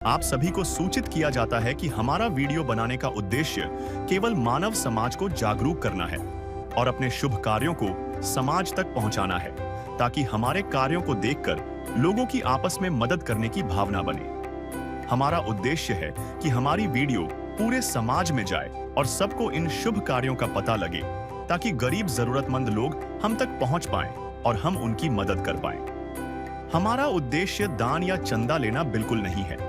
आप सभी को सूचित किया जाता है कि हमारा वीडियो बनाने का उद्देश्य केवल मानव समाज को जागरूक करना है और अपने शुभ कार्यों को समाज तक पहुंचाना है, ताकि हमारे कार्यों को देखकर लोगों की आपस में मदद करने की भावना बने। हमारा उद्देश्य है कि हमारी वीडियो पूरे समाज में जाए और सबको इन शुभ कार्यों का पता लगे, ताकि गरीब जरूरतमंद लोग हम तक पहुंच पाएं और हम उनकी मदद कर पाएं। हमारा उद्देश्य दान या चंदा लेना बिल्कुल नहीं है।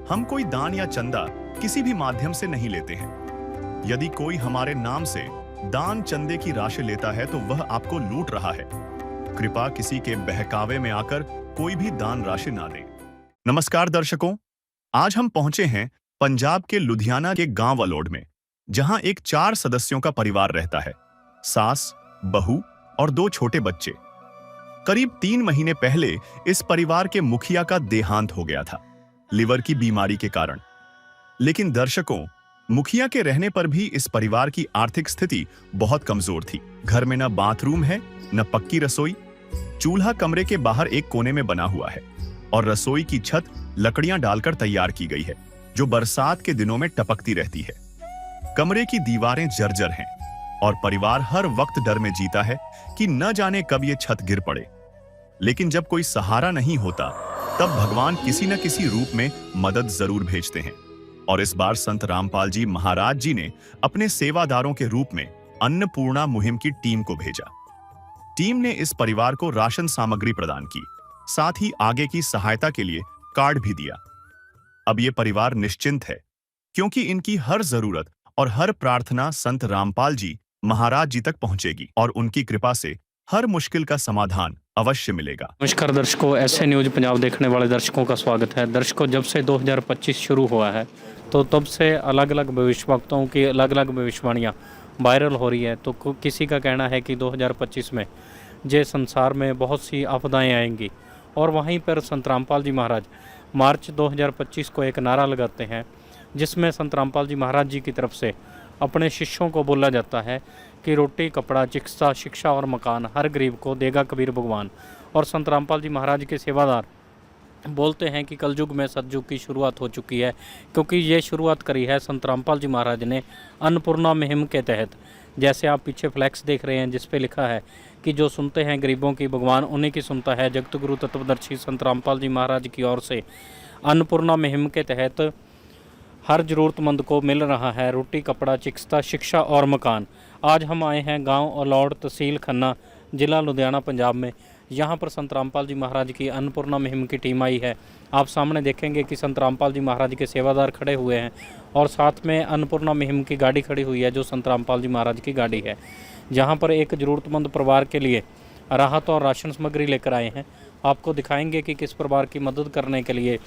हम कोई दान या चंदा किसी भी माध्यम से नहीं लेते हैं। यदि कोई हमारे नाम से दान चंदे की राशि लेता है तो वह आपको लूट रहा है। कृपया किसी के बहकावे में आकर कोई भी दान राशि ना दें। नमस्कार दर्शकों, आज हम पहुंचे हैं पंजाब के लुधियाना के गांव अलोड में, जहां एक 4 सदस्यों का परिवार रहता है। सास, बहू और 2 छोटे बच्चे। करीब 3 महीने पहले इस परिवार के मुखिया का देहांत हो गया था, लिवर की बीमारी के कारण। लेकिन दर्शकों, मुखिया के रहने पर भी इस परिवार की आर्थिक स्थिति बहुत कमजोर थी। घर में न बाथरूम है, न पक्की रसोई। चूल्हा कमरे के बाहर एक कोने में बना हुआ है और रसोई की छत लकड़ियां डालकर तैयार की गई है, जो बरसात के दिनों में टपकती रहती है। कमरे की दीवारें जर्जर हैं और परिवार हर वक्त डर में जीता है कि न जाने कब ये छत गिर पड़े। लेकिन जब कोई सहारा नहीं होता, तब भगवान किसी न किसी रूप में मदद जरूर भेजते हैं। और इस बार संत रामपाल जी महाराज जी ने अपने सेवादारों के रूप में अन्नपूर्णा मुहिम की टीम को भेजा। टीम ने इस परिवार को राशन सामग्री प्रदान की, साथ ही आगे की सहायता के लिए कार्ड भी दिया। अब ये परिवार निश्चिंत है, क्योंकि इनकी हर जरूरत और हर प्रार्थना संत रामपाल जी महाराज जी तक पहुंचेगी और उनकी कृपा से हर मुश्किल का समाधान अवश्य मिलेगा। नमस्कार दर्शकों, ऐसे न्यूज़ पंजाब देखने वाले दर्शकों का स्वागत है। दर्शकों, जब से 2025 शुरू हुआ है तो तब से अलग अलग भविष्यवक्ताओं की अलग अलग भविष्यवाणियाँ वायरल हो रही है। तो किसी का कहना है कि 2025 में जे संसार में बहुत सी आपदाएं आएंगी, और वहीं पर संत रामपाल जी महाराज मार्च 2025 को एक नारा लगाते हैं, जिसमें संत रामपाल जी महाराज जी की तरफ से अपने शिष्यों को बोला जाता है कि रोटी, कपड़ा, चिकित्सा, शिक्षा और मकान हर गरीब को देगा कबीर भगवान। और संत रामपाल जी महाराज के सेवादार बोलते हैं कि कलयुग में सतयुग की शुरुआत हो चुकी है, क्योंकि ये शुरुआत करी है संत रामपाल जी महाराज ने अन्नपूर्णा मुहिम के तहत। जैसे आप पीछे फ्लैक्स देख रहे हैं, जिस पे लिखा है कि जो सुनते हैं गरीबों की, भगवान उन्हीं की सुनता है। जगत गुरु तत्वदर्शी संत रामपाल जी महाराज की ओर से अन्नपूर्णा मुहिम के तहत हर ज़रूरतमंद को मिल रहा है रोटी, कपड़ा, चिकित्सा, शिक्षा और मकान। आज हम आए हैं गांव अलोड, तहसील खन्ना, ज़िला लुधियाना, पंजाब में। यहां पर संत रामपाल जी महाराज की अन्नपूर्णा मुहिम की टीम आई है। आप सामने देखेंगे कि संत रामपाल जी महाराज के सेवादार खड़े हुए हैं और साथ में अन्नपूर्णा मुहिम की गाड़ी खड़ी हुई है, जो संत रामपाल जी महाराज की गाड़ी है। जहाँ पर एक ज़रूरतमंद परिवार के लिए राहत और राशन सामग्री लेकर आए हैं। आपको दिखाएंगे कि किस परिवार की मदद करने के लिए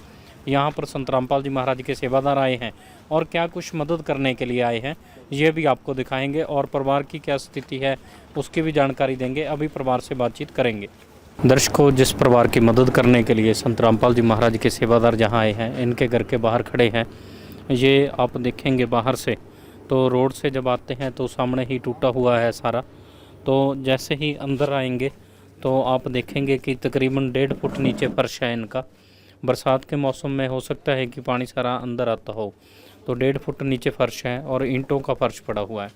यहाँ पर संत रामपाल जी महाराज के सेवादार आए हैं और क्या कुछ मदद करने के लिए आए हैं, ये भी आपको दिखाएंगे। और परिवार की क्या स्थिति है उसकी भी जानकारी देंगे। अभी परिवार से बातचीत करेंगे। दर्शकों, जिस परिवार की मदद करने के लिए संत रामपाल जी महाराज के सेवादार जहाँ आए हैं, इनके घर के बाहर खड़े हैं। ये आप देखेंगे बाहर से, तो रोड से जब आते हैं तो सामने ही टूटा हुआ है सारा। तो जैसे ही अंदर आएंगे तो आप देखेंगे कि तकरीबन 1.5 फुट नीचे फर्श है इनका। बरसात के मौसम में हो सकता है कि पानी सारा अंदर आता हो, तो 1.5 फुट नीचे फर्श है और ईंटों का फर्श पड़ा हुआ है।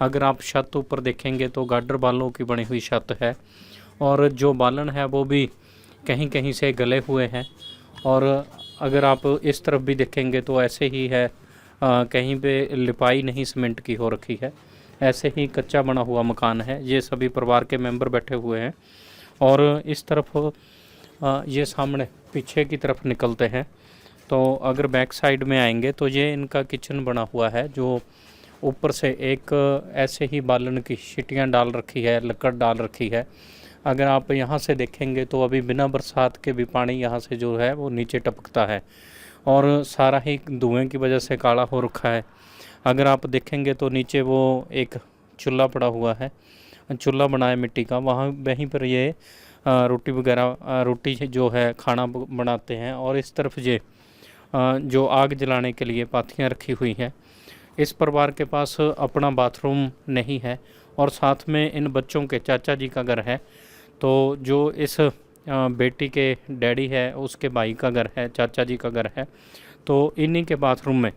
अगर आप छत ऊपर देखेंगे तो गाडर बालों की बनी हुई छत है, और जो बालन है वो भी कहीं कहीं से गले हुए हैं। और अगर आप इस तरफ भी देखेंगे तो ऐसे ही है, कहीं पे लिपाई नहीं सीमेंट की हो रखी है, ऐसे ही कच्चा बना हुआ मकान है। ये सभी परिवार के मेंबर बैठे हुए हैं। और इस तरफ ये सामने पीछे की तरफ निकलते हैं तो अगर बैक साइड में आएंगे तो ये इनका किचन बना हुआ है, जो ऊपर से एक ऐसे ही बालन की शीटियाँ डाल रखी है, लकड़ डाल रखी है। अगर आप यहाँ से देखेंगे तो अभी बिना बरसात के भी पानी यहाँ से जो है वो नीचे टपकता है और सारा ही धुएँ की वजह से काला हो रखा है। अगर आप देखेंगे तो नीचे वो एक चूल्हा पड़ा हुआ है, चूल्हा बना है मिट्टी का, वहीं पर ये रोटी वगैरह, रोटी जो है खाना बनाते हैं। और इस तरफ ये जो आग जलाने के लिए पाथियाँ रखी हुई हैं। इस परिवार के पास अपना बाथरूम नहीं है और साथ में इन बच्चों के चाचा जी का घर है। तो जो इस बेटी के डैडी है, उसके भाई का घर है, चाचा जी का घर है। तो इन्हीं के बाथरूम में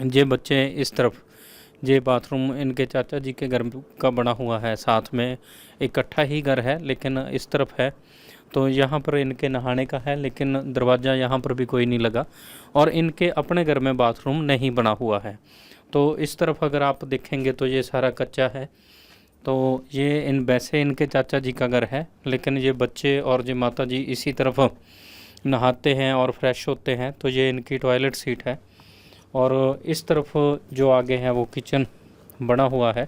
ये बच्चे इस तरफ, ये बाथरूम इनके चाचा जी के घर का बना हुआ है, साथ में इकट्ठा ही घर है लेकिन इस तरफ है। तो यहाँ पर इनके नहाने का है लेकिन दरवाज़ा यहाँ पर भी कोई नहीं लगा, और इनके अपने घर में बाथरूम नहीं बना हुआ है। तो इस तरफ अगर आप देखेंगे तो ये सारा कच्चा है। तो ये वैसे इनके चाचा जी का घर है, लेकिन ये बच्चे और ये माता जी इसी तरफ नहाते हैं और फ्रेश होते हैं। तो ये इनकी टॉयलेट सीट है, और इस तरफ जो आगे है वो किचन बना हुआ है,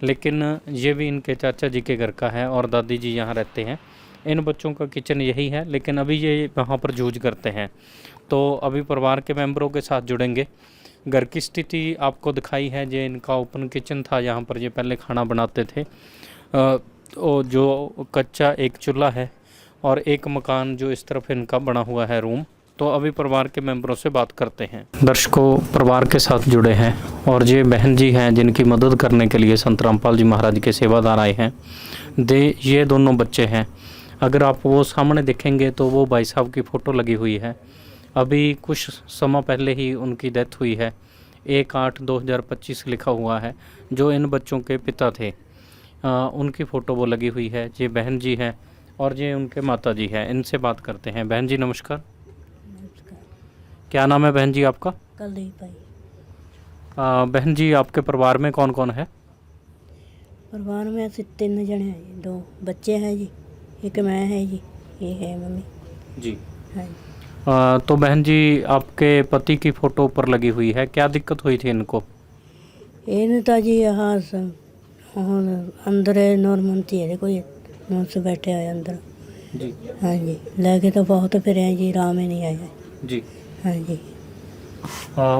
लेकिन ये भी इनके चाचा जी के घर का है और दादी जी यहाँ रहते हैं। इन बच्चों का किचन यही है, लेकिन अभी ये वहाँ पर जूझ करते हैं। तो अभी परिवार के मेंबरों के साथ जुड़ेंगे। घर की स्थिति आपको दिखाई है, ये इनका ओपन किचन था, यहाँ पर ये पहले खाना बनाते थे। जो कच्चा एक चूल्हा है और एक मकान जो इस तरफ इनका बना हुआ है रूम। तो अभी परिवार के मेंबरों से बात करते हैं। दर्शकों, परिवार के साथ जुड़े हैं और ये बहन जी हैं जिनकी मदद करने के लिए संत रामपाल जी महाराज के सेवादार आए हैं। ये दोनों बच्चे हैं। अगर आप वो सामने देखेंगे तो वो भाई साहब की फ़ोटो लगी हुई है। अभी कुछ समय पहले ही उनकी डेथ हुई है, 1/8/2025 लिखा हुआ है। जो इन बच्चों के पिता थे, उनकी फ़ोटो वो लगी हुई है। ये बहन जी हैं और ये उनके माता जी हैं। इनसे बात करते हैं। बहन जी नमस्कार। नमस्कार। क्या नाम है बहन जी आपका? कुलदीप भाई। बहन जी, आपके परिवार में कौन कौन है? परिवार में ऐसे 3 जने हैं जी, 2 बच्चे हैं जी, एक मैं है जी, ये है मम्मी जी। हाँ जी। तो बहन जी, आपके पति की फ़ोटो ऊपर लगी हुई है, क्या दिक्कत हुई थी इनको? ਇਹਨੂੰ ਤਾਂ ਜੀ ਆਹ ਹੁਣ ਅੰਦਰ ਨੋਰਮਲ ਥੀ ਇਹਦੇ ਕੋਈ ਮੁੰਸ बैठे ਹੋਏ अंदर। जी हाँ जी, लेके तो बहुत फिरे हैं जी, आराम ही नहीं आया। जी। हाँ जी।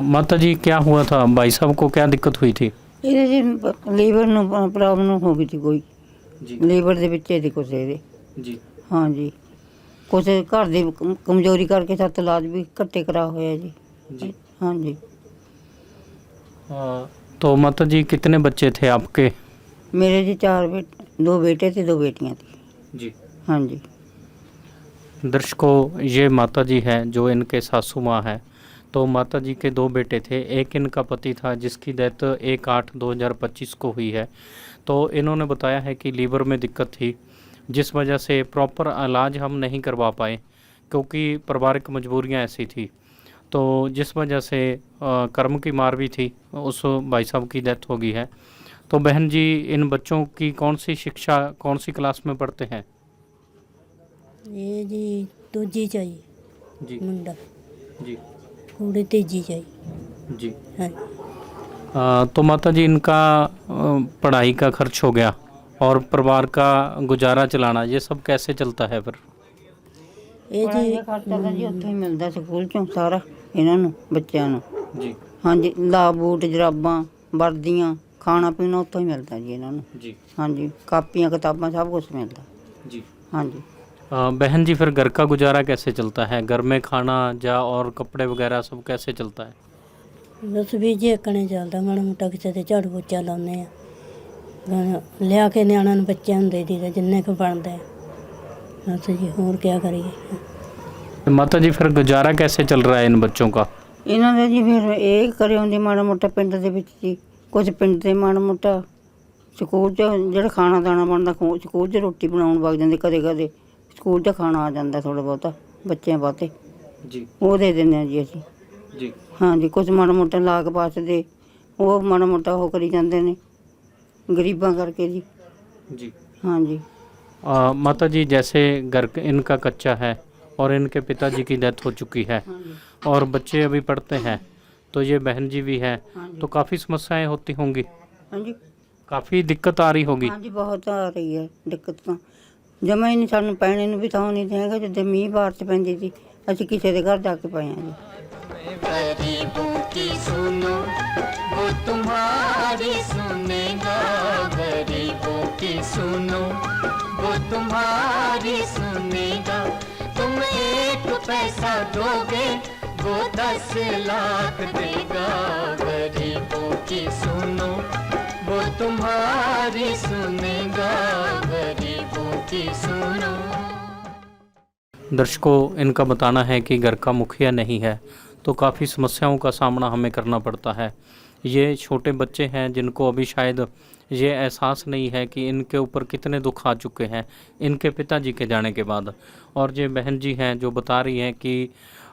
माता जी, क्या हुआ था? भाई साहब को क्या दिक्कत हुई थी? ਇਹਦੇ ਜੀ ਲੀਵਰ ਨੂੰ ਪ੍ਰੋਬਲਮ ਹੋ ਗਈ ਸੀ ਕੋਈ, जी ਲੀਵਰ ਦੇ ਵਿੱਚ ਇਹਦੇ ਕੁਛ ਇਹਦੇ। जी। ਹਾਂਜੀ, ਕੁਛ ਘਰ ਦੀ ਕਮਜ਼ੋਰੀ ਕਰਕੇ ਸੱਤ ਇਲਾਜ ਵੀ ਘੱਟੇ ਕਰਾ ਹੋਇਆ ਜੀ। जी। ਹਾਂਜੀ, तो माता जी, कितने बच्चे थे आपके? ਮੇਰੇ ਜੀ 2 बेटे ਤੇ 2 बेटियां थी। जी। ਹਾਂਜੀ। दर्शकों, ये माता जी हैं जो इनके सासू माँ है। तो माता जी के 2 बेटे थे, एक इनका पति था जिसकी डेथ 1/8/2025 को हुई है। तो इन्होंने बताया है कि लीवर में दिक्कत थी, जिस वजह से प्रॉपर इलाज हम नहीं करवा पाए क्योंकि पारिवारिक मजबूरियां ऐसी थी। तो जिस वजह से कर्म की मार भी थी, उस भाई साहब की डेथ हो गई है। तो बहन जी, इन बच्चों की कौन सी शिक्षा, कौन सी क्लास में पढ़ते हैं? ये जी दूजी चाहिए जी। मुंडा, जी। कुड़ी तीजी चाहिए। जी। हाँ जी। तो माता जी, इनका पढ़ाई का खर्च हो गया और परिवार का गुजारा चलाना, ये सब कैसे चलता है फिर? ये ਪੜ੍ਹਾਈ जी ਦਾ ਖਰਚਾ ਤਾਂ ਜੀ ਉੱਥੋਂ ਹੀ ਮਿਲਦਾ ਸਕੂਲ ਚੋਂ ਸਾਰਾ ਇਹਨਾਂ ਨੂੰ, ਬੱਚਿਆਂ ਨੂੰ। जी। ਹਾਂਜੀ, ਲਾ ਬੂਟ ਜਰਾਬਾਂ ਵਰਦੀਆਂ ਖਾਣਾ ਪੀਣਾ ਉੱਥੋਂ ਹੀ ਮਿਲਦਾ ਜੀ ਇਹਨਾਂ ਨੂੰ। जी। ਹਾਂਜੀ, ਕਾਪੀਆਂ ਕਿਤਾਬਾਂ ਸਭ ਕੁਝ ਮਿਲਦਾ। जी। ਹਾਂਜੀ। बहन जी, फिर घर का गुजारा कैसे चलता है? घर में खाना जा और कपड़े वगैरह सब कैसे चलता है? बस भी जी कने चलता, माड़ा मोटा किसी से झाड़ू पोचा लाने लिया के न्याणा ਨੂੰ ਬੱਚਿਆਂ ਨੂੰ ਦੇ ਦਿੱਤਾ ਜਿੰਨੇ ਕੁ ਬਣਦਾ ਹੈ। बस जी, और क्या करिए। माता जी, फिर गुजारा कैसे चल रहा है इन बच्चों का? ਇਹਨਾਂ ਦਾ ਜੀ ਫਿਰ ਇਹ ਕਰੇ ਹੁੰਦੇ ਮਾੜਾ ਮੋਟਾ ਪਿੰਡ ਦੇ ਵਿੱਚ ਜੀ, ਕੁਝ ਪਿੰਡ ਦੇ ਮਾੜਾ ਮੋਟਾ ਸਕੂਲ 'ਚ ਜਿਹੜਾ ਖਾਣਾ ਦਾਣਾ ਬਣਦਾ, ਸਕੂਲ 'ਚ ਰੋਟੀ ਬਣਾਉਣ ਵਗ ਜਾਂਦੇ, ਕਦੇ ਕਦੇ ਸਕੂਲ 'ਚ ਖਾਣਾ ਆ ਜਾਂਦਾ ਥੋੜ੍ਹਾ ਬਹੁਤਾ ਬੱਚਿਆਂ ਵਾਸਤੇ, जी। ਉਹ ਦੇ ਦਿੰਦੇ ਹਾਂ ਜੀ ਅਸੀਂ। जी। ਹਾਂਜੀ, ਕੁਝ ਮਾੜਾ ਮੋਟਾ ਲਾਗ ਪਾਸ ਦੇ ਉਹ ਮਾੜਾ ਮੋਟਾ ਉਹ ਕਰੀ ਜਾਂਦੇ ਨੇ ਗਰੀਬਾਂ ਕਰਕੇ ਜੀ। जी। ਹਾਂਜੀ। माता जी, जैसे घर इनका कच्चा है और इनके पिताजी की डेथ हो चुकी है ਹਾਂਜੀ। और बच्चे अभी पढ़ते हैं, तो ये बहन जी भी है, ਹਾਂਜੀ। तो काफ़ी समस्याएं होती होंगी, ਹਾਂਜੀ। काफ़ी दिक्कत आ रही होगी। ਹਾਂਜੀ, ਬਹੁਤ ਆ ਰਹੀ ਹੈ ਦਿੱਕਤ ਤਾਂ। ਜਮਾ ਹੀ ਨਹੀਂ, ਸਾਨੂੰ ਪੈਣੇ ਨੂੰ ਵੀ ਥਾਂ ਨਹੀਂ ਹੈਗਾ। ਜਿੱਦਾਂ ਮੀਂਹ ਬਾਰਿਸ਼ ਪੈਂਦੀ ਸੀ, ਅਸੀਂ ਕਿਸੇ ਦੇ ਘਰ ਜਾ ਕੇ ਪਏ ਹਾਂ ਜੀ। गरीबों की सुनो वो तुम्हारी सुनेगा, गरीबों की सुनो वो तुम्हारी सुनेगा। तुम 1 पैसा दोगे वो 10 लाख देगा, गरीबों की सुनो वो तुम्हारी सुनेगा, गरीबों की सुनो। दर्शकों, इनका बताना है कि घर का मुखिया नहीं है तो काफ़ी समस्याओं का सामना हमें करना पड़ता है। ये छोटे बच्चे हैं जिनको अभी शायद ये एहसास नहीं है कि इनके ऊपर कितने दुख आ चुके हैं इनके पिताजी के जाने के बाद। और ये बहन जी हैं जो बता रही हैं कि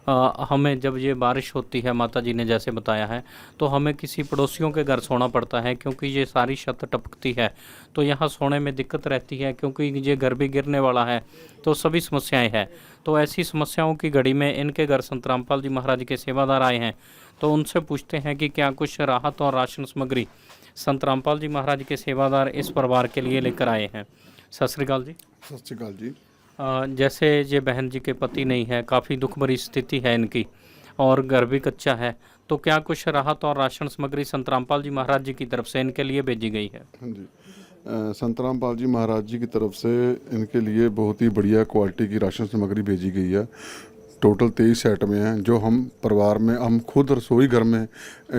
हमें जब ये बारिश होती है, माता जी ने जैसे बताया है, तो हमें किसी पड़ोसियों के घर सोना पड़ता है क्योंकि ये सारी छत टपकती है, तो यहाँ सोने में दिक्कत रहती है क्योंकि ये घर भी गिरने वाला है, तो सभी समस्याएं हैं। तो ऐसी समस्याओं की घड़ी में इनके घर संत रामपाल जी महाराज के सेवादार आए हैं, तो उनसे पूछते हैं कि क्या कुछ राहत और राशन सामग्री संत रामपाल जी महाराज के सेवादार इस परिवार के लिए लेकर आए हैं। सत श्री अकाल जी। सत श्री अकाल जी। जैसे ये बहन जी के पति नहीं है, काफ़ी दुख भरी स्थिति है इनकी और घर भी कच्चा है, तो क्या कुछ राहत और राशन सामग्री संत रामपाल जी महाराज जी की तरफ से इनके लिए भेजी गई है? हाँ जी, संत रामपाल जी महाराज जी की तरफ से इनके लिए बहुत ही बढ़िया क्वालिटी की राशन सामग्री भेजी गई है। टोटल 23 सेट में हैं, जो हम परिवार में हम खुद रसोई घर में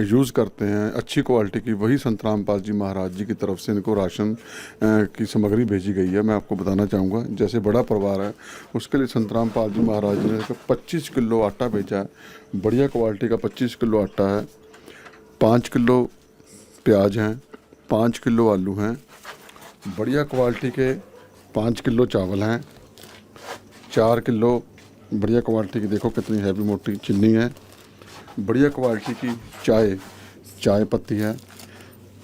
यूज़ करते हैं, अच्छी क्वालिटी की, वही संत रामपाल जी महाराज जी की तरफ से इनको राशन की सामग्री भेजी गई है। मैं आपको बताना चाहूँगा, जैसे बड़ा परिवार है उसके लिए संत रामपाल जी महाराज जी ने 25 किलो आटा भेजा है, बढ़िया क्वालिटी का 25 किलो आटा है, 5 किलो प्याज हैं, 5 किलो आलू हैं, बढ़िया क्वालिटी के 5 किलो चावल हैं, 4 किलो बढ़िया क्वालिटी की, देखो कितनी हैवी मोटी चीनी है, बढ़िया क्वालिटी की चाय पत्ती है,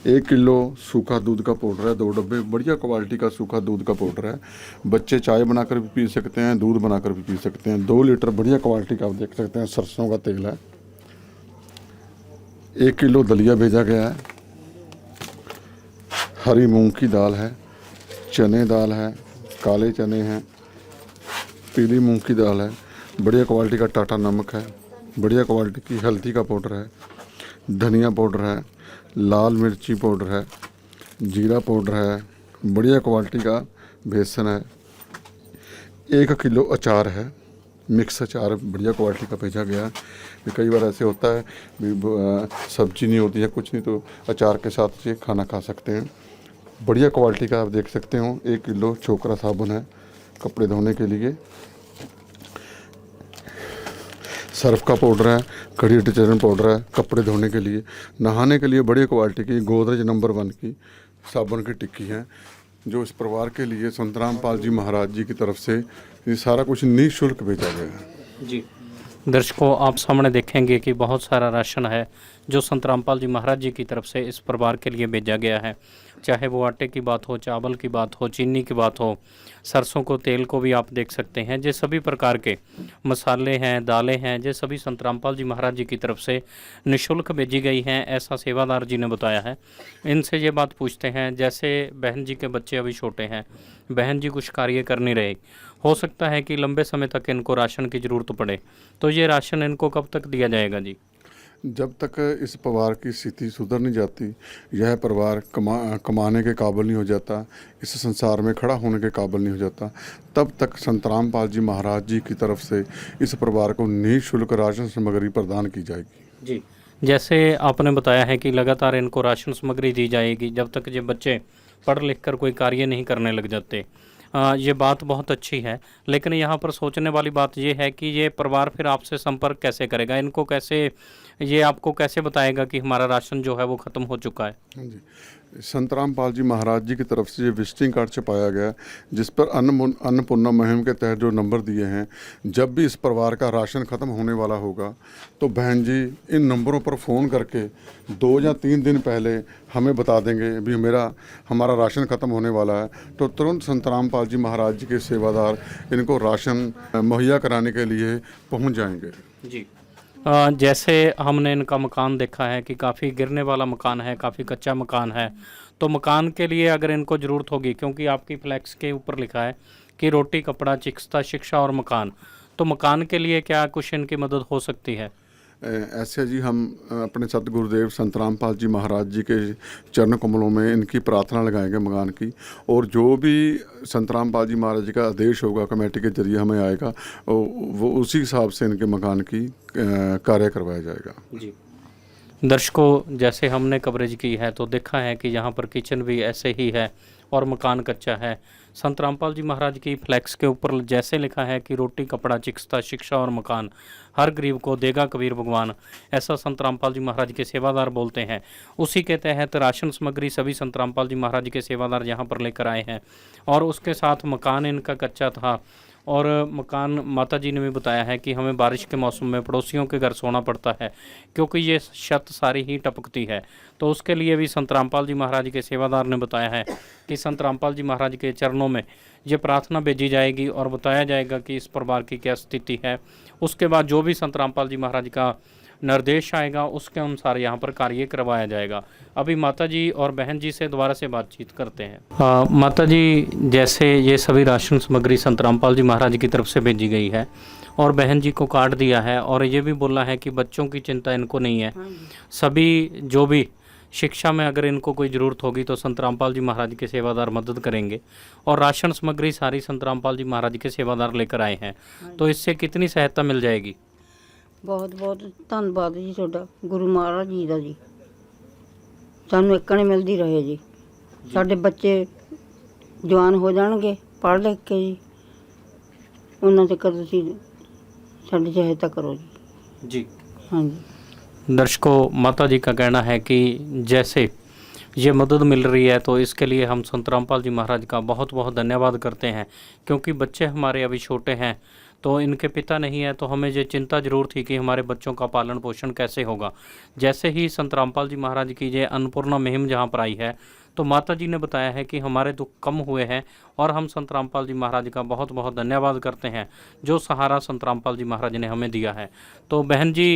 1 किलो सूखा दूध का पाउडर है, 2 डब्बे बढ़िया क्वालिटी का सूखा दूध का पाउडर है। बच्चे चाय बनाकर भी पी सकते हैं, दूध बनाकर भी पी सकते हैं। 2 लीटर बढ़िया क्वालिटी का आप देख सकते हैं सरसों का तेल है। 1 किलो दलिया भेजा गया है, हरी मूंग की दाल है, चने दाल है, काले चने हैं, पीली मूंग की दाल है, बढ़िया क्वालिटी का टाटा नमक है, बढ़िया क्वालिटी की हल्दी का पाउडर है, धनिया पाउडर है, लाल मिर्ची पाउडर है, जीरा पाउडर है, बढ़िया क्वालिटी का बेसन है, 1 किलो अचार है, मिक्स अचार बढ़िया क्वालिटी का भेजा गया है। कई बार ऐसे होता है सब्जी नहीं होती है कुछ नहीं, तो अचार के साथ ये खाना खा सकते हैं। बढ़िया क्वालिटी का आप देख सकते हो। 1 किलो छोकरा साबुन है कपड़े धोने के लिए, सर्फ का पाउडर है, कड़ी डिटर्जेंट पाउडर है कपड़े धोने के लिए, नहाने के लिए बढ़िया क्वालिटी की गोदरेज नंबर 1 की साबुन की टिक्की है, जो इस परिवार के लिए संत रामपाल जी महाराज जी की तरफ से ये सारा कुछ निःशुल्क भेजा गया है। जी दर्शकों, आप सामने देखेंगे कि बहुत सारा राशन है जो संत रामपाल जी महाराज जी की तरफ से इस परिवार के लिए भेजा गया है। चाहे वो आटे की बात हो, चावल की बात हो, चीनी की बात हो, सरसों को तेल को भी आप देख सकते हैं। ये सभी प्रकार के मसाले हैं, दालें हैं, ये सभी संत रामपाल जी महाराज जी की तरफ से निःशुल्क भेजी गई हैं, ऐसा सेवादार जी ने बताया है। इनसे ये बात पूछते हैं, जैसे बहन जी के बच्चे अभी छोटे हैं, बहन जी कुछ कार्य कर नहीं रहे, हो सकता है कि लंबे समय तक इनको राशन की ज़रूरत पड़े, तो ये राशन इनको कब तक दिया जाएगा जी? जब तक इस परिवार की स्थिति सुधर नहीं जाती, यह परिवार कमाने के काबिल नहीं हो जाता, इस संसार में खड़ा होने के काबिल नहीं हो जाता, तब तक संत रामपाल जी महाराज जी की तरफ से इस परिवार को निःशुल्क राशन सामग्री प्रदान की जाएगी। जी, जैसे आपने बताया है कि लगातार इनको राशन सामग्री दी जाएगी जब तक ये बच्चे पढ़ लिख कर कोई कार्य नहीं करने लग जाते। ये बात बहुत अच्छी है, लेकिन यहाँ पर सोचने वाली बात ये है कि ये परिवार फिर आपसे संपर्क कैसे करेगा, इनको कैसे, ये आपको कैसे बताएगा कि हमारा राशन जो है वो ख़त्म हो चुका है? हाँ जी, संत रामपाल जी महाराज जी की तरफ से ये विजिटिंग कार्ड छपाया गया, जिस पर अन्नपूर्णा मुहिम के तहत जो नंबर दिए हैं, जब भी इस परिवार का राशन ख़त्म होने वाला होगा तो बहन जी इन नंबरों पर फ़ोन करके 2 या 3 दिन पहले हमें बता देंगे भी हमारा राशन ख़त्म होने वाला है, तो तुरंत संत रामपाल जी महाराज जी के सेवादार इनको राशन मुहैया कराने के लिए पहुँच जाएंगे। जी, जैसे हमने इनका मकान देखा है कि काफ़ी गिरने वाला मकान है, काफ़ी कच्चा मकान है, तो मकान के लिए अगर इनको ज़रूरत होगी, क्योंकि आपकी फ्लैक्स के ऊपर लिखा है कि रोटी, कपड़ा, चिकित्सा, शिक्षा और मकान, तो मकान के लिए क्या कुछ इनकी मदद हो सकती है? ऐसे जी हम अपने सतगुरुदेव संत रामपाल जी महाराज जी के चरण कमलों में इनकी प्रार्थना लगाएंगे मकान की, और जो भी संत रामपाल जी महाराज जी का आदेश होगा कमेटी के जरिए हमें आएगा, वो उसी हिसाब से इनके मकान की कार्य करवाया जाएगा। जी दर्शकों, जैसे हमने कवरेज की है तो देखा है कि यहाँ पर किचन भी ऐसे ही है और मकान कच्चा है। संत रामपाल जी महाराज की फ्लैक्स के ऊपर जैसे लिखा है कि रोटी कपड़ा चिकित्सा शिक्षा और मकान हर गरीब को देगा कबीर भगवान, ऐसा संत रामपाल जी महाराज के सेवादार बोलते हैं। उसी के तहत राशन सामग्री सभी संत रामपाल जी महाराज के सेवादार यहाँ पर लेकर आए हैं और उसके साथ मकान इनका कच्चा था और मकान माता जी ने भी बताया है कि हमें बारिश के मौसम में पड़ोसियों के घर सोना पड़ता है क्योंकि ये छत सारी ही टपकती है। तो उसके लिए भी संत रामपाल जी महाराज के सेवादार ने बताया है कि संत रामपाल जी महाराज के चरणों में ये प्रार्थना भेजी जाएगी और बताया जाएगा कि इस परिवार की क्या स्थिति है। उसके बाद जो भी संत रामपाल जी महाराज का निर्देश आएगा उसके अनुसार यहाँ पर कार्य करवाया जाएगा। अभी माता जी और बहन जी से दोबारा से बातचीत करते हैं। माता जी, जैसे ये सभी राशन सामग्री संत रामपाल जी महाराज की तरफ से भेजी गई है और बहन जी को काट दिया है और ये भी बोला है कि बच्चों की चिंता इनको नहीं है, सभी जो भी शिक्षा में अगर इनको कोई ज़रूरत होगी तो संत रामपाल जी महाराज के सेवादार मदद करेंगे और राशन सामग्री सारी संत रामपाल जी महाराज के सेवादार लेकर आए हैं। तो इससे कितनी सहायता मिल जाएगी? बहुत बहुत धन्यवाद जी ਤੁਹਾਡਾ गुरु महाराज जी ਦਾ जी, ਸਾਨੂੰ ਇੱਕਣੇ ਮਿਲਦੀ ਰਹੇ ਜੀ। ਸਾਡੇ ਬੱਚੇ ਜਵਾਨ ਹੋ ਜਾਣਗੇ ਪੜ੍ਹ ਲਿਖ ਕੇ ਜੀ, ਉਹਨਾਂ ਤੱਕ ਤੁਸੀਂ ਸਾਡੀ ਸਹਾਇਤਾ ਕਰੋ ਜੀ। जी हाँ जी। दर्शकों, माता जी का कहना है कि जैसे ये मदद मिल रही है तो इसके लिए हम संत रामपाल जी महाराज का बहुत बहुत धन्यवाद करते हैं क्योंकि बच्चे हमारे अभी छोटे हैं तो इनके पिता नहीं है तो हमें ये चिंता जरूर थी कि हमारे बच्चों का पालन पोषण कैसे होगा। जैसे ही संत रामपाल जी महाराज की ये अन्नपूर्णा मुहिम जहाँ पर आई है तो माता जी ने बताया है कि हमारे दुख कम हुए हैं और हम संत रामपाल जी महाराज का बहुत बहुत धन्यवाद करते हैं जो सहारा संत रामपाल जी महाराज ने हमें दिया है। तो बहन जी,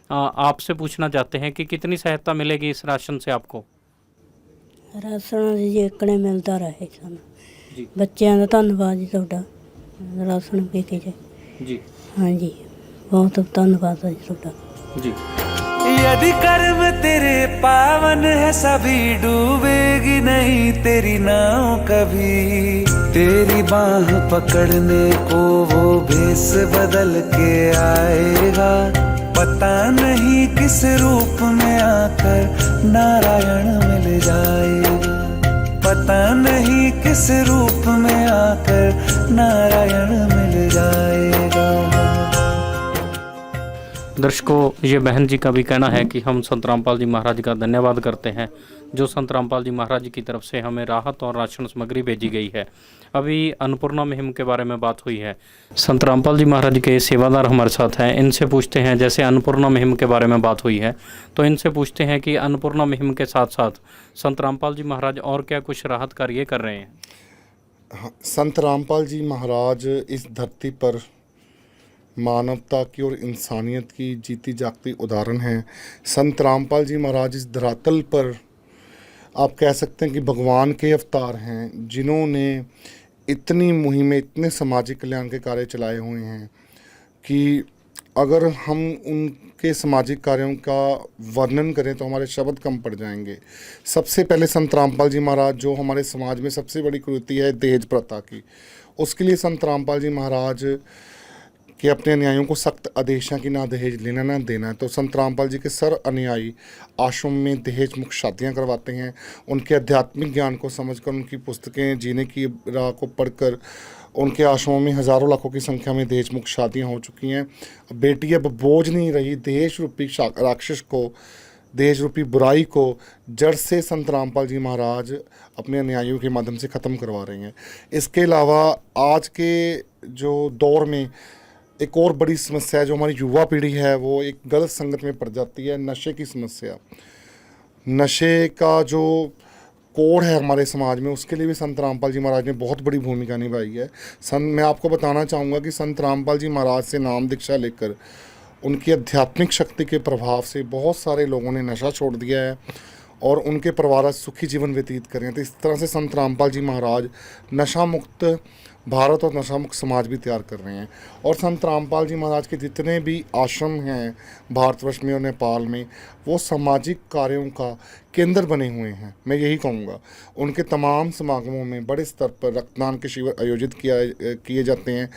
आपसे पूछना चाहते हैं कि कितनी सहायता मिलेगी इस राशन से आपको? ਰਾਸ਼ਨ ਜੀ ਇੱਕਣੇ ਮਿਲਦਾ ਰਹੇ ਸਾਨੂੰ ਜੀ। ਬੱਚਿਆਂ ਦਾ ਧੰਨਵਾਦ ਜੀ ਤੁਹਾਡਾ, ਰਾਸ਼ਨ ਪੀ ਕੇ ਜੀ। जी ਹਾਂਜੀ, ਬਹੁਤ ਧੰਨਵਾਦ ਹੈ ਜੀ ਤੁਹਾਡਾ। जी यदि कर्म तेरे पावन है सभी डूबेगी नहीं तेरी नाव कभी। तेरी बाह पकड़ने को वो भेष बदल के आएगा, पता नहीं किस रूप में आकर नारायण मिल जाएगा, पता नहीं किस रूप में आकर नारायण मिल जाएगा। दर्शकों, ये बहन जी का भी कहना है कि हम संत रामपाल जी महाराज का धन्यवाद करते हैं जो संत रामपाल जी महाराज की तरफ से हमें राहत और राशन सामग्री भेजी गई है। अभी अन्नपूर्णा मुहिम के बारे में बात हुई है। संत रामपाल जी महाराज के सेवादार हमारे साथ हैं, इनसे पूछते हैं, जैसे अन्नपूर्णा मुहिम के बारे में बात हुई है तो इनसे पूछते हैं कि अन्नपूर्णा मुहिम के साथ साथ संत रामपाल जी महाराज और क्या कुछ राहत कार्य कर रहे हैं? संत रामपाल जी महाराज इस धरती पर मानवता की और इंसानियत की जीती जागती उदाहरण हैं। संत रामपाल जी महाराज इस धरातल पर आप कह सकते हैं कि भगवान के अवतार हैं जिन्होंने इतनी मुहिमें, इतने सामाजिक कल्याण के कार्य चलाए हुए हैं कि अगर हम उनके सामाजिक कार्यों का वर्णन करें तो हमारे शब्द कम पड़ जाएंगे। सबसे पहले संत रामपाल जी महाराज, जो हमारे समाज में सबसे बड़ी कुरीति है दहेज प्रथा की, उसके लिए संत रामपाल जी महाराज कि अपने अनुयायियों को सख्त आदेश है कि ना दहेज लेना ना देना है। तो संत रामपाल जी के सर अनुयायी आश्रम में दहेज मुक्त शादियाँ करवाते हैं। उनके आध्यात्मिक ज्ञान को समझकर, उनकी पुस्तकें जीने की राह को पढ़कर उनके आश्रमों में हज़ारों लाखों की संख्या में दहेज मुक्त शादियाँ हो चुकी हैं। बेटी अब बोझ नहीं रही। दहेज रूपी राक्षस को, दहेज रूपी बुराई को जड़ से संत रामपाल जी महाराज अपने अनुयायियों के माध्यम से ख़त्म करवा रहे हैं। इसके अलावा आज के जो दौर में एक और बड़ी समस्या है जो हमारी युवा पीढ़ी है वो एक गलत संगत में पड़ जाती है, नशे की समस्या। नशे का जो कोड है हमारे समाज में, उसके लिए भी संत रामपाल जी महाराज ने बहुत बड़ी भूमिका निभाई है। मैं आपको बताना चाहूँगा कि संत रामपाल जी महाराज से नाम दीक्षा लेकर उनकी आध्यात्मिक शक्ति के प्रभाव से बहुत सारे लोगों ने नशा छोड़ दिया है और उनके परिवार सुखी जीवन व्यतीत करें। तो इस तरह से संत रामपाल जी महाराज नशा मुक्त भारत और नशामुक्त समाज भी तैयार कर रहे हैं। और संत रामपाल जी महाराज के जितने भी आश्रम हैं भारतवर्ष में और नेपाल में, वो सामाजिक कार्यों का केंद्र बने हुए हैं। मैं यही कहूँगा, उनके तमाम समागमों में बड़े स्तर पर रक्तदान के शिविर आयोजित किए जाते हैं,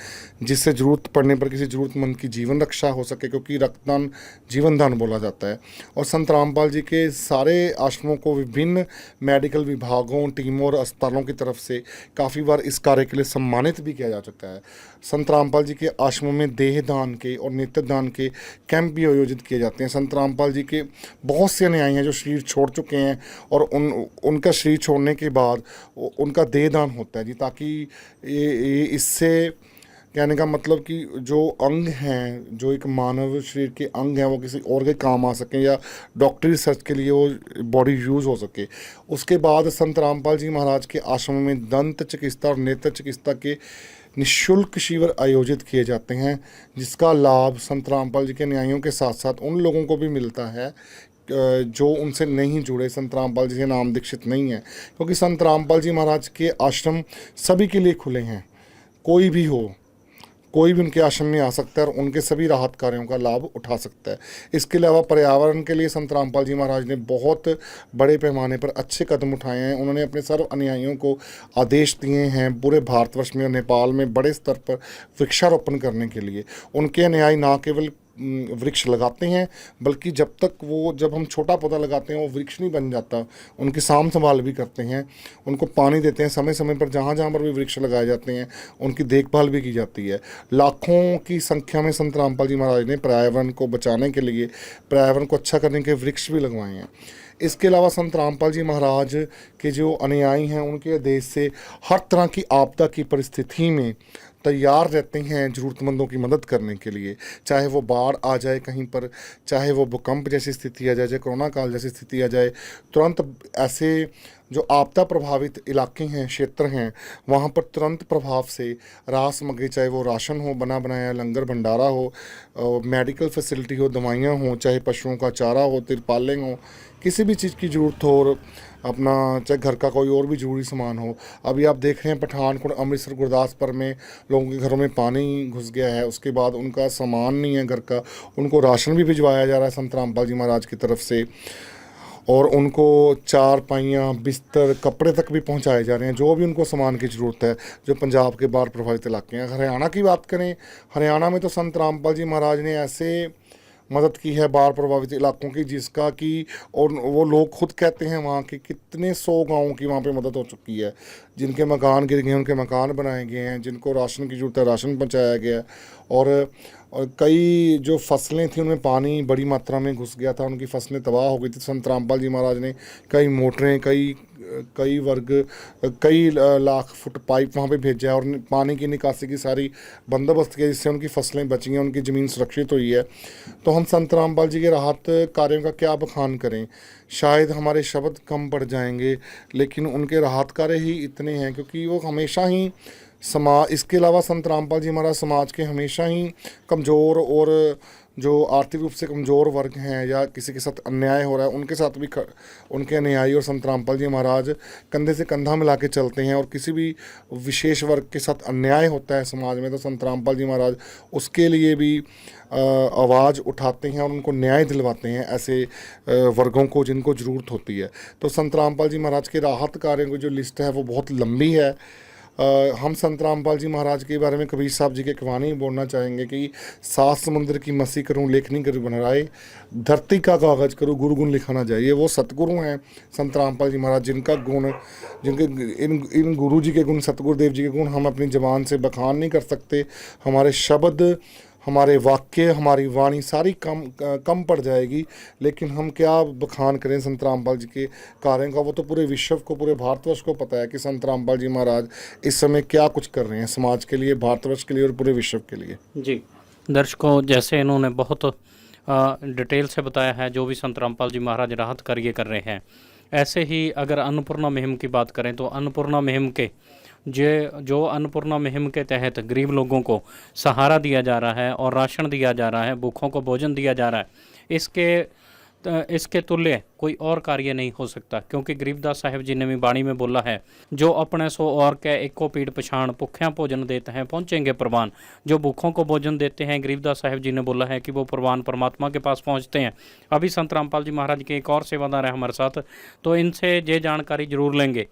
जिससे ज़रूरत पड़ने पर किसी ज़रूरतमंद की जीवन रक्षा हो सके, क्योंकि रक्तदान जीवन दान बोला जाता है। और संत रामपाल जी के सारे आश्रमों को विभिन्न मेडिकल विभागों, टीमों और अस्पतालों की तरफ से काफ़ी बार इस कार्य के लिए सम्मानित भी किया जा चुका है। संत रामपाल जी के आश्रमों में देह दान के और नेत्र दान के कैंप भी आयोजित किए जाते हैं। संत रामपाल जी के बहुत से अनुयायी हैं जो शरीर छोड़ चुके हैं, और उनका शरीर छोड़ने के बाद उनका देह दान होता है जी, ताकि ये इससे कहने का मतलब कि जो अंग हैं, जो एक मानव शरीर के अंग हैं, वो किसी और के काम आ सकें या डॉक्टरी रिसर्च के लिए वो बॉडी यूज़ हो सके। उसके बाद संत रामपाल जी महाराज के आश्रम में दंत चिकित्सा और नेत्र चिकित्सा के निःशुल्क शिविर आयोजित किए जाते हैं, जिसका लाभ संत रामपाल जी के न्यायों के साथ साथ उन लोगों को भी मिलता है जो उनसे नहीं जुड़े, संत रामपाल जी से नाम दीक्षित नहीं है। क्योंकि संत रामपाल जी महाराज के आश्रम सभी के लिए खुले हैं, कोई भी हो, कोई भी उनके आश्रम में आ सकता है और उनके सभी राहत कार्यों का लाभ उठा सकता है। इसके अलावा पर्यावरण के लिए संत रामपाल जी महाराज ने बहुत बड़े पैमाने पर अच्छे कदम उठाए हैं। उन्होंने अपने सर्व अनुयायियों को आदेश दिए हैं पूरे भारतवर्ष में और नेपाल में बड़े स्तर पर वृक्षारोपण करने के लिए। उनके अनुयायी ना केवल वृक्ष लगाते हैं, बल्कि जब हम छोटा पौधा लगाते हैं वो वृक्ष नहीं बन जाता, उनकी साम संभाल भी करते हैं, उनको पानी देते हैं समय समय पर। जहाँ जहाँ पर भी वृक्ष लगाए जाते हैं उनकी देखभाल भी की जाती है। लाखों की संख्या में संत रामपाल जी महाराज ने पर्यावरण को बचाने के लिए, पर्यावरण को अच्छा करने के वृक्ष भी लगवाए हैं। इसके अलावा संत रामपाल जी महाराज के जो अनुयायी हैं, उनके आदेश से हर तरह की आपदा की परिस्थिति में तैयार रहते हैं ज़रूरतमंदों की मदद करने के लिए। चाहे वो बाढ़ आ जाए कहीं पर, चाहे वो भूकंप जैसी स्थिति आ जाए, चाहे कोरोना काल जैसी स्थिति आ जाए, तुरंत ऐसे जो आपदा प्रभावित इलाके हैं, क्षेत्र हैं, वहाँ पर तुरंत प्रभाव से राहत सामग्री, चाहे वो राशन हो, बना बनाया लंगर भंडारा हो, मेडिकल फैसिलिटी हो, दवाइयाँ हो, चाहे पशुओं का चारा हो, तिरपालें हो, किसी भी चीज़ की ज़रूरत हो, और अपना चाहे घर का कोई और भी ज़रूरी सामान हो। अभी आप देख रहे हैं पठानकोट, अमृतसर, गुरदासपुर में लोगों के घरों में पानी घुस गया है, उसके बाद उनका सामान नहीं है घर का, उनको राशन भी भिजवाया जा रहा है संत रामपाल जी महाराज की तरफ से, और उनको चारपाइयाँ, बिस्तर, कपड़े तक भी पहुंचाए जा रहे हैं, जो भी उनको सामान की ज़रूरत है, जो पंजाब के बाढ़ प्रभावित इलाके हैं। हरियाणा की बात करें, हरियाणा में तो संत रामपाल जी महाराज ने ऐसे मदद की है बाढ़ प्रभावित इलाकों की, जिसका कि और वो लोग खुद कहते हैं वहाँ के कितने 100 गाँवों की वहाँ पे मदद हो चुकी है। जिनके मकान गिर गए हैं उनके मकान बनाए गए हैं, जिनको राशन की ज़रूरत है राशन पहुँचाया गया, और कई जो फसलें थी उनमें पानी बड़ी मात्रा में घुस गया था, उनकी फसलें तबाह हो गई थी। संत रामपाल जी महाराज ने कई मोटरें, कई लाख फुट पाइप वहाँ पे भेजा है और पानी की निकासी की सारी बंदोबस्त किया, जिससे उनकी फसलें बची हैं, उनकी ज़मीन सुरक्षित हुई है। तो हम संत रामपाल जी के राहत कार्यों का क्या बखान करें, शायद हमारे शब्द कम पड़ जाएंगे, लेकिन उनके राहत कार्य ही इतने हैं, क्योंकि वो हमेशा ही इसके अलावा संत रामपाल जी महाराज समाज के हमेशा ही कमज़ोर और जो आर्थिक रूप से कमज़ोर वर्ग हैं या किसी के साथ अन्याय हो रहा है, उनके साथ भी उनके अनुयायी और संत रामपाल जी महाराज कंधे से कंधा मिला के चलते हैं। और किसी भी विशेष वर्ग के साथ अन्याय होता है समाज में, तो संत रामपाल जी महाराज उसके लिए भी आवाज़ उठाते हैं और उनको न्याय दिलवाते हैं ऐसे वर्गों को जिनको ज़रूरत होती है। तो संत रामपाल जी महाराज के राहत कार्यों की जो लिस्ट है वो बहुत लंबी है। हम संत रामपाल जी महाराज के बारे में कबीर साहब जी के कहानी बोलना चाहेंगे कि 7 समुद्र की मसी करूं लेखनी करूं बनाए, धरती का कागज करूं गुरु गुण लिखा ना जाए। ये वो सतगुरु हैं संत रामपाल जी महाराज, जिनके इन गुरु जी के गुण, सतगुरुदेव जी के गुण हम अपनी ज़बान से बखान नहीं कर सकते। हमारे शब्द, हमारे वाक्य, हमारी वाणी सारी कम पड़ जाएगी, लेकिन हम क्या बखान करें संत रामपाल जी के कार्यों का। वो तो पूरे विश्व को, पूरे भारतवर्ष को पता है कि संत रामपाल जी महाराज इस समय क्या कुछ कर रहे हैं समाज के लिए, भारतवर्ष के लिए और पूरे विश्व के लिए। जी दर्शकों, जैसे इन्होंने बहुत डिटेल से बताया है जो भी संत रामपाल जी महाराज राहत कार्य कर रहे हैं, ऐसे ही अगर अन्नपूर्णा मुहिम की बात करें तो अन्नपूर्णा मुहिम के जो अन्नपूर्णा मुहिम के तहत गरीब लोगों को सहारा दिया जा रहा है और राशन दिया जा रहा है, भूखों को भोजन दिया जा रहा है, इसके इसके तुल्य कोई और कार्य नहीं हो सकता, क्योंकि गरीबदास साहिब जी ने भी बाणी में बोला है, जो अपने सो और के एको पीड़ पछाण, भुख्या भोजन देते हैं पहुँचेंगे प्रवान। जो भूखों को भोजन देते हैं, गरीबदास साहिब जी ने बोला है कि वो प्रवान परमात्मा के पास पहुँचते हैं। अभी संत रामपाल जी महाराज के एक और सेवादार है हमारे साथ, तो इनसे ये जानकारी जरूर लेंगे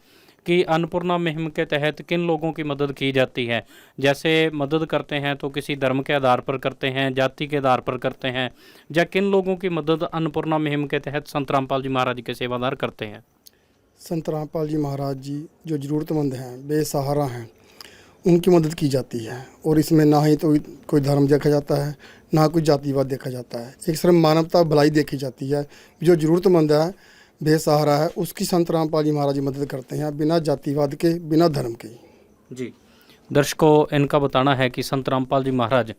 कि अन्नपूर्णा मुहिम के तहत किन लोगों की मदद की जाती है। जैसे मदद करते हैं तो किसी धर्म के आधार पर करते हैं, जाति के आधार पर करते हैं, या किन लोगों की मदद अन्नपूर्णा मुहिम के तहत संत रामपाल जी महाराज के सेवादार करते हैं। संत रामपाल जी महाराज जी जो ज़रूरतमंद हैं, बेसहारा हैं, उनकी मदद की जाती है। और इसमें ना ही तो कोई धर्म देखा जाता है, ना कोई जातिवाद देखा जाता है। एक सिर्फ मानवता भलाई देखी जाती है। जो ज़रूरतमंद है, बेसहारा है, उसकी संत रामपाल जी महाराज जी मदद करते हैं, बिना जातिवाद के, बिना धर्म के। जी दर्शकों, इनका बताना है कि संत रामपाल जी महाराज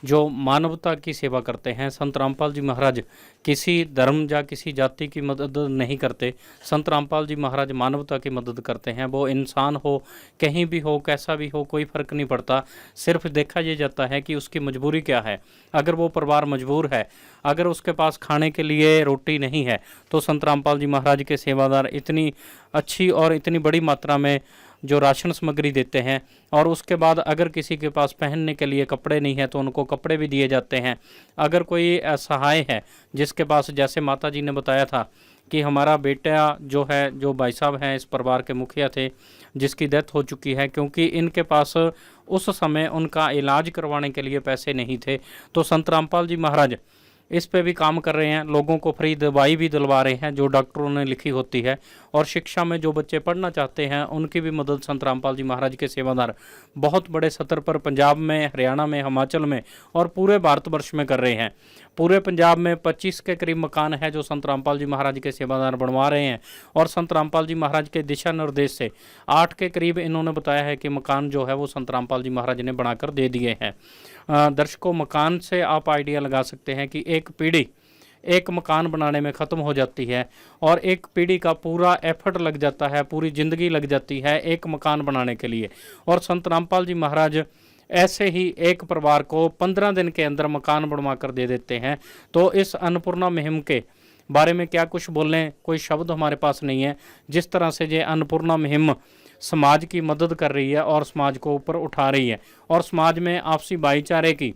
जो मानवता की सेवा करते हैं, संत रामपाल जी महाराज किसी धर्म या किसी जाति की मदद नहीं करते। संत रामपाल जी महाराज मानवता की मदद करते हैं। वो इंसान हो, कहीं भी हो, कैसा भी हो, कोई फ़र्क नहीं पड़ता। सिर्फ देखा ये जाता है कि उसकी मजबूरी क्या है। अगर वो परिवार मजबूर है, अगर उसके पास खाने के लिए रोटी नहीं है, तो संत रामपाल जी महाराज के सेवादार इतनी अच्छी और इतनी बड़ी मात्रा में जो राशन सामग्री देते हैं। और उसके बाद अगर किसी के पास पहनने के लिए कपड़े नहीं है तो उनको कपड़े भी दिए जाते हैं। अगर कोई असहाय है जिसके पास, जैसे माता जी ने बताया था कि हमारा बेटा जो है, जो भाई साहब हैं, इस परिवार के मुखिया थे, जिसकी डेथ हो चुकी है, क्योंकि इनके पास उस समय उनका इलाज करवाने के लिए पैसे नहीं थे, तो संत रामपाल जी महाराज इस पे भी काम कर रहे हैं। लोगों को फ्री दवाई भी दिलवा रहे हैं जो डॉक्टरों ने लिखी होती है। और शिक्षा में जो बच्चे पढ़ना चाहते हैं उनकी भी मदद संत रामपाल जी महाराज के सेवादार बहुत बड़े स्तर पर पंजाब में, हरियाणा में, हिमाचल में और पूरे भारतवर्ष में कर रहे हैं। पूरे पंजाब में 25 के करीब मकान है जो संत रामपाल जी महाराज के सेवादार बनवा रहे हैं। और संत रामपाल जी महाराज के दिशा निर्देश से 8 के करीब इन्होंने बताया है कि मकान जो है वो संत रामपाल जी महाराज ने बनाकर दे दिए हैं। दर्शकों, मकान से आप आइडिया लगा सकते हैं कि एक पीढ़ी एक मकान बनाने में ख़त्म हो जाती है और एक पीढ़ी का पूरा एफर्ट लग जाता है, पूरी ज़िंदगी लग जाती है एक मकान बनाने के लिए। और संत रामपाल जी महाराज ऐसे ही एक परिवार को 15 दिन के अंदर मकान बनवा कर दे देते हैं। तो इस अन्नपूर्णा मुहिम के बारे में क्या कुछ बोलें, कोई शब्द हमारे पास नहीं है। जिस तरह से ये अन्नपूर्णा मुहिम समाज की मदद कर रही है और समाज को ऊपर उठा रही है और समाज में आपसी भाईचारे की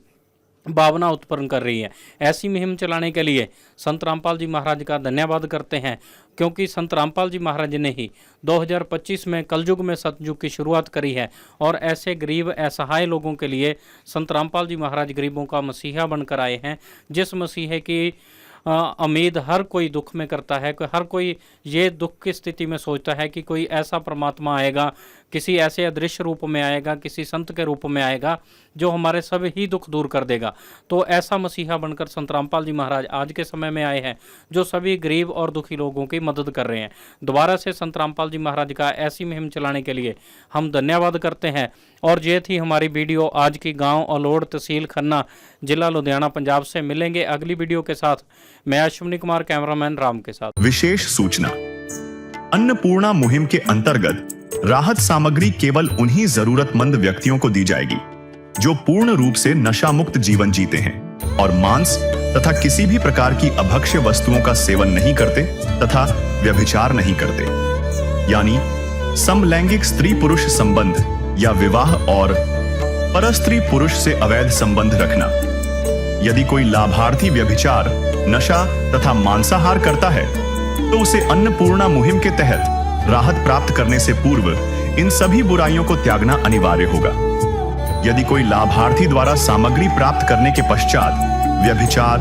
भावना उत्पन्न कर रही है, ऐसी मुहिम चलाने के लिए संत रामपाल जी महाराज का धन्यवाद करते हैं। क्योंकि संत रामपाल जी महाराज ने ही 2025 में कलयुग में सतयुग की शुरुआत करी है। और ऐसे गरीब असहाय लोगों के लिए संत रामपाल जी महाराज गरीबों का मसीहा बनकर आए हैं। जिस मसीहे की उम्मीद हर कोई दुख में करता है, हर कोई ये दुख की स्थिति में सोचता है कि कोई ऐसा परमात्मा आएगा, किसी ऐसे अदृश्य रूप में आएगा, किसी संत के रूप में आएगा जो हमारे सभी ही दुख दूर कर देगा। तो ऐसा मसीहा बनकर संत रामपाल जी महाराज आज के समय में आए हैं जो सभी गरीब और दुखी लोगों की मदद कर रहे हैं। दोबारा से संत रामपाल जी महाराज का ऐसी मुहिम चलाने के लिए हम धन्यवाद करते हैं। और ये थी हमारी वीडियो आज की। गांव अलोड़, तहसील खन्ना, जिला लुधियाना, पंजाब से। मिलेंगे अगली वीडियो के साथ। मैं अश्विनी कुमार, कैमरामैन राम के साथ। विशेष सूचना, अन्नपूर्णा मुहिम के अंतर्गत राहत सामग्री केवल उन्हीं जरूरतमंद व्यक्तियों को दी जाएगी जो पूर्ण रूप से नशा मुक्त जीवन जीते हैं और मांस तथा किसी भी प्रकार की अभक्ष्य वस्तुओं का सेवन नहीं करते तथा व्यभिचार नहीं करते, यानी समलैंगिक स्त्री पुरुष संबंध या विवाह और परस्त्री पुरुष से अवैध संबंध रखना। यदि कोई लाभार्थी व्यभिचार, नशा तथा मांसाहार करता है तो उसे अन्नपूर्णा मुहिम के तहत राहत प्राप्त करने से पूर्व इन सभी बुराइयों को त्यागना अनिवार्य होगा। यदि कोई लाभार्थी द्वारा सामग्री प्राप्त करने के पश्चात व्यभिचार,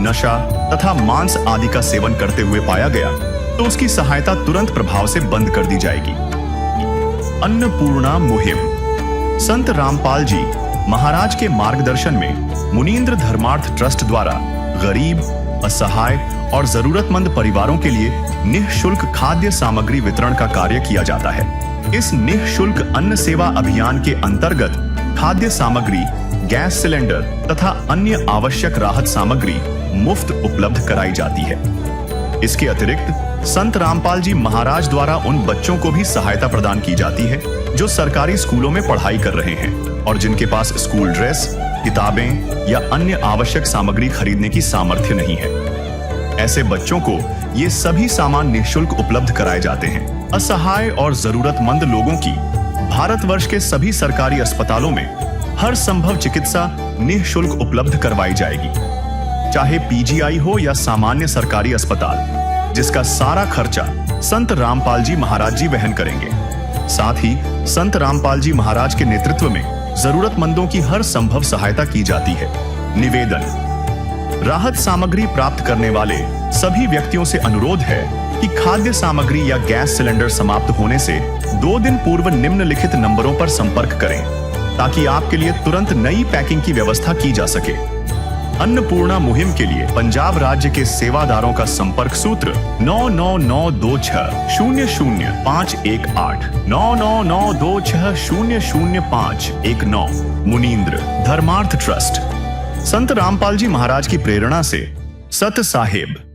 नशा तथा मांस आदि का सेवन करते हुए पाया गया तो उसकी सहायता तुरंत प्रभाव से बंद कर दी जाएगी। अन्नपूर्णा मुहिम संत रामपाल जी महाराज के मार्गदर्शन में मुनीन्द्र धर्मार्थ ट्रस्ट द्वारा गरीब, असहाय और जरूरतमंद परिवारों के लिए निःशुल्क खाद्य सामग्री वितरण का कार्य किया जाता है। इस निःशुल्क अन्न सेवा अभियान के अंतर्गत खाद्य सामग्री, गैस सिलेंडर तथा अन्य आवश्यक राहत सामग्री मुफ्त उपलब्ध कराई जाती है। इसके अतिरिक्त संत रामपाल जी महाराज द्वारा उन बच्चों को भी सहायता प्रदान की जाती है जो सरकारी स्कूलों में पढ़ाई कर रहे हैं और जिनके पास स्कूल ड्रेस, किताबें या अन्य आवश्यक सामग्री खरीदने की सामर्थ्य नहीं है। ऐसे बच्चों को ये सभी सामान निःशुल्क उपलब्ध कराए जाते हैं। असहाय और जरूरतमंद लोगों की भारतवर्ष के सभी सरकारी अस्पतालों में हर संभव चिकित्सा निःशुल्क उपलब्ध करवाई जाएगी, चाहे पीजीआई हो या सामान्य सरकारी अस्पताल, जिसका सारा खर्चा संत रामपाल जी महाराज जी वहन करेंगे। साथ ही संत रामपाल जी महाराज के नेतृत्व में जरूरतमंदों की हर संभव सहायता की जाती है। निवेदन: राहत सामग्री प्राप्त करने वाले सभी व्यक्तियों से अनुरोध है कि खाद्य सामग्री या गैस सिलेंडर समाप्त होने से 2 दिन पूर्व निम्नलिखित नंबरों पर संपर्क करें, ताकि आपके लिए तुरंत नई पैकिंग की व्यवस्था की जा सके। अन्नपूर्णा मुहिम के लिए पंजाब राज्य के सेवादारों का संपर्क सूत्र 9992600518 9992600519। मुनींद्र धर्मार्थ ट्रस्ट। संत रामपाल जी महाराज की प्रेरणा से सत साहिब।